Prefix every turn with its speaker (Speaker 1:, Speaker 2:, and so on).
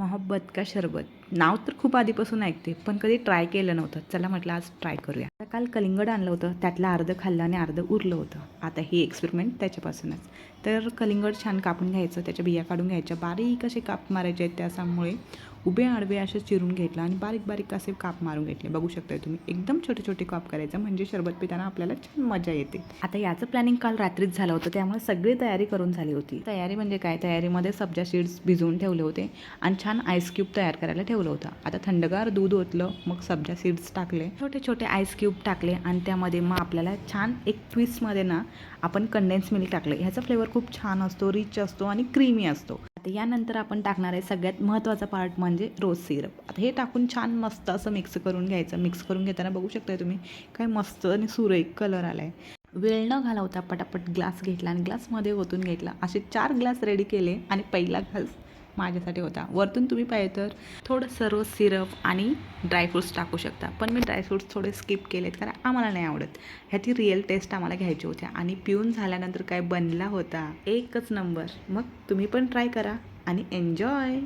Speaker 1: मोहब्बत का शरबत नाव तर खूप आधीपासून ऐकते, पण कधी ट्राय केलं नव्हतं. चला म्हटलं आज ट्राय करूया. आता काल कलिंगड आणलं होतं, त्यातलं अर्धं खाल्लं आणि अर्धं उरलं होतं. आता ही एक्सपेरिमेंट त्याच्यापासूनच. तर कलिंगड छान कापून घ्यायचं, त्याच्या बिया काढून घ्यायच्या, बारीक असे काप मारायचे आहेत. त्याच्यामुळे उभे आडवे असे चिरून घेतलं आणि बारीक बारीक असे काप मारून घेतले. बघू शकताय तुम्ही, एकदम छोटे छोटे काप करायचं, म्हणजे शरबत पिताना आपल्याला छान मजा येते. आता याचं प्लॅनिंग काल रात्रीच झालं होतं, त्यामुळे सगळी तयारी करून झाली होती. तयारी म्हणजे काय, तयारीमध्ये सब्जा सीड्स भिजवून ठेवले होते आणि छान आईस क्यूब तयार करायला ठेवलं होतं. आता थंडगार दूध ओतलं, मग सब्जा सीड्स टाकले, छोटे छोटे आईस क्यूब टाकले आणि त्यामध्ये मग आपल्याला छान एक ट्विस्टमध्ये ना आपण कंडेन्स मिल्क टाकलं. ह्याचा फ्लेवर खूप छान असतो, रिच असतो आणि क्रीमी असतो. आता यानंतर आपण टाकणार आहे सगळ्यात महत्त्वाचा पार्ट म्हणजे रोज सिरप. आता हे टाकून छान मस्त असं मिक्स करून घ्यायचं. मिक्स करून घेताना बघू शकताय तुम्ही काय मस्त आणि सुरेख कलर आला आहे. वेळ न घालवता पटापट ग्लास घेतला आणि ग्लासमध्ये ओतून घेतला. असे 4 ग्लास रेडी केले आणि पहिला ग्लास माझ्यासाठी होता. वरतून तुम्ही पाहिजे तर थोडंसं रोज सिरप आणि ड्रायफ्रूट्स टाकू शकता, पण मी ड्रायफ्रूट्स थोडे स्किप केलेत कारण आम्हाला नाही आवडत. ह्याची रिअल टेस्ट आम्हाला घ्यायची होत्या आणि पिऊन झाल्यानंतर काय बनला होता एकच नंबर. मग तुम्ही पण ट्राय करा आणि एन्जॉय.